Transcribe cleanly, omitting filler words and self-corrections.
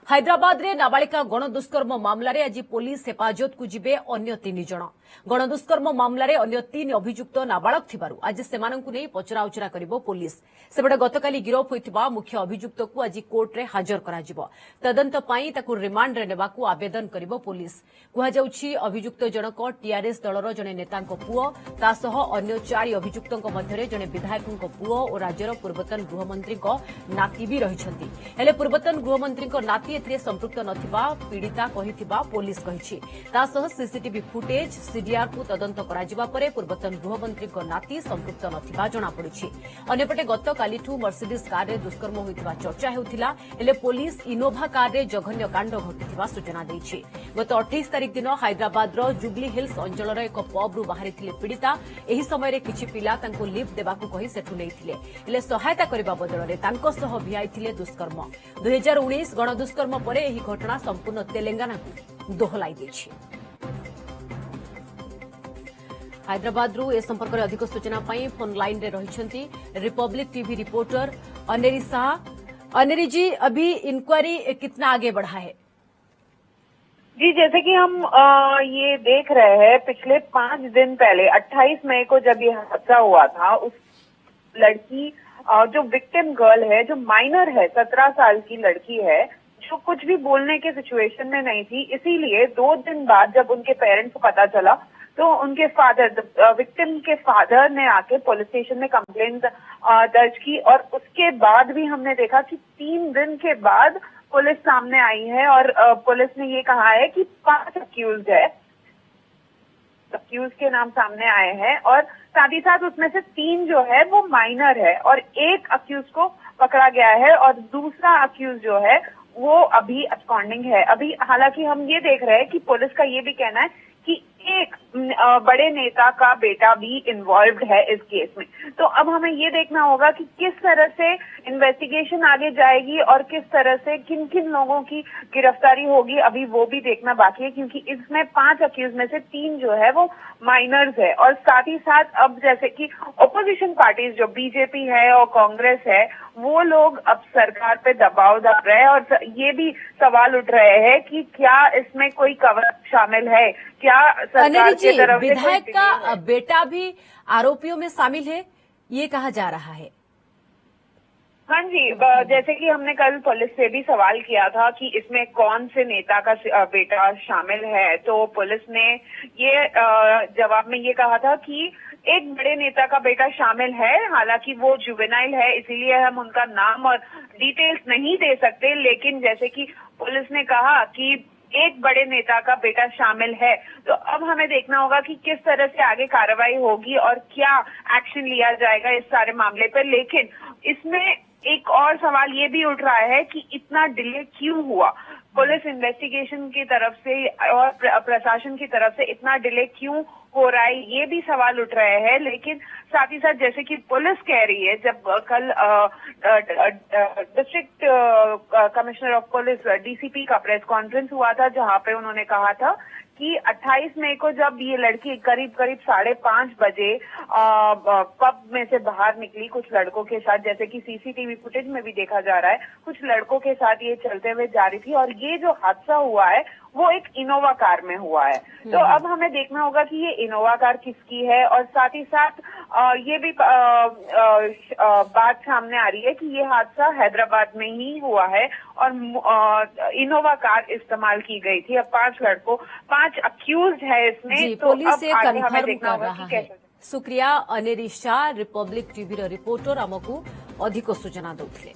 हैदराबाद रे नाबालिका गणदुष्कर्म मामलें आज पुलिस हेफाजत को जिबे अन्य 3 जण गणदुष्कर्म मामलें अन्य 3 अभियुक्त नाबालक थिबारु आज सेमानंकु नै पचराउचरा करिबो पुलिस सेबडे गतकाली गिरफ होइतिबा मुख्य अभियुक्त को आज कोर्ट रे हाजर कराजिबो तदंत पई ताकु रिमांड रे नेबाकू आवेदन करिबो पुलिस कुहा जाउछि अभियुक्त जनक टीआरएस दलर जने नेतांको पुओ तासह अन्य 4 अभियुक्तଙ୍କ मध्यरे जने विधायकଙ୍କ पुओ और राज्यर पूर्वतन गृहमंत्रीଙ୍କ नाती भी रहिछन्ति हेले पूर्वतन गृहमंत्रीଙ୍କ नाती एथिरे संपृक्त नथिबा पीड़िता कहिथिबा पुलिस कहिछि तासह सीसीटीवी फुटेज सीडीआर को तदंत कराजिबा परे पूर्वतन गृहमंत्रीଙ୍କ नाती संपृक्त नथिबा जणा पड़िछि अन्यपटे गतकालीठू मर्सिडीज कार रे दुष्कर्म होइतिबा चर्चा हेउथिला हेले पुलिस इनोभा कार रे जघन्य कांड घटिथिबा सूचना दैछि गत 28 तारिख दिन हैदराबाद रो जुबली हिल्स अंचल एक पब रु बाहरिथिले पीड़िता एही समय रे किछि पिला तांको लिफ्ट देबाकू कहि सेठु लेइथिले हेले सहायता करिबा बदଳରେ तांको सह भिआइथिले दुष्कर्म 2019 गणदुष्कर्म परे एही घटना संपूर्ण तेलंगाना को दोहलाई दैछि हैदराबाद ए संपर्क में अधिक सूचना पाई फोन लाइन रे रहिछंती Republic TV reporter Aneri Shah. Aneri ji, अभी इंक्वायरी कितना आगे बढ़ा है? जी, जैसे कि हम ये देख रहे हैं, पिछले 5 दिन पहले 28 मई को जब ये हादसा हुआ था, उस लड़की जो विक्टिम गर्ल है, जो माइनर है, 17 साल की लड़की है, जो कुछ भी बोलने के सिचुएशन में नहीं थी, इसीलिए 2 दिन बाद जब उनके पेरेंट्स को पता चला तो उनके फादर, विक्टिम के फादर ने आके पुलिस स्टेशन में कंप्लेंट दर्ज की और उसके बाद भी हमने देखा कि 3 दिन के बाद पुलिस सामने आई है और पुलिस ने ये कहा है कि 5 अक्यूज्ड के नाम सामने आए हैं और साथ ही साथ उसमें से 3 जो है वो माइनर है और 1 अक्यूज को पकड़ा गया है और दूसरा अक्यूज जो है वो अभी अब्सकॉन्डिंग है। अभी हालांकि हम ये देख रहे हैं कि पुलिस का ये भी कहना है कि एक बड़े नेता का बेटा भी इन्वॉल्व्ड है इस केस में। तो अब हमें ये देखना होगा कि किस तरह से इन्वेस्टिगेशन आगे जाएगी और किस तरह से किन किन लोगों की गिरफ्तारी होगी, अभी वो भी देखना बाकी है, क्योंकि इसमें 5 अक्यूज में से 3 जो है वो माइनर्स है और साथ ही साथ अब जैसे कि ऑपोजिशन पार्टीज जो बीजेपी है और कांग्रेस है, वो लोग अब सरकार पे दबाव डाल रहे हैं और ये भी सवाल उठ रहे हैं कि क्या इसमें कोई कवर शामिल है, क्या सरकार की तरफ से विधायक का बेटा भी आरोपियों में शामिल है, ये कहा जा रहा है। हाँ जी, जैसे कि हमने कल पुलिस से भी सवाल किया था कि इसमें कौन से नेता का बेटा शामिल है, तो पुलिस ने ये जवाब में ये कहा था कि एक बड़े नेता का बेटा शामिल है, हालांकि वो जुवेनाइल है, इसीलिए हम उनका नाम और डिटेल्स नहीं दे सकते, लेकिन जैसे कि पुलिस ने कहा कि एक बड़े नेता का बेटा शामिल है। तो अब हमें देखना होगा कि किस तरह से आगे कार्रवाई होगी और क्या एक्शन लिया जाएगा इस सारे मामले पर। लेकिन इसमें एक और सवाल ये भी उठ रहा है कि इतना डिले क्यों हुआ, पुलिस इन्वेस्टिगेशन की तरफ से और प्रशासन की तरफ से इतना डिले क्यों हो रहा है, ये भी सवाल उठ रहे हैं। लेकिन साथ ही साथ जैसे कि पुलिस कह रही है, जब कल district commissioner of police DCP का प्रेस कॉन्फ्रेंस हुआ था, जहां पे उन्होंने कहा था कि 28 मई को जब ये लड़की करीब 5:30 बजे पब में से बाहर निकली कुछ लड़कों के साथ, जैसे कि सीसीटीवी फुटेज में भी देखा जा रहा है, कुछ लड़कों के साथ ये चलते हुए जा रही थी और ये जो हादसा हुआ है वो एक इनोवा कार में हुआ है। तो अब हमें देखना होगा कि ये इनोवा कार किसकी है और साथ ही साथ ये भी बात सामने आ रही है कि ये हादसा हैदराबाद में ही हुआ है और इनोवा कार इस्तेमाल की गई थी। अब 5 अक्यूज्ड है इसमें, तो पुलिस अब आगे हमें देखना होगा कि कैसे। शुक्रिया Aneri Shah, Republic TV reporter आमको अधिक सूचना दौथिले।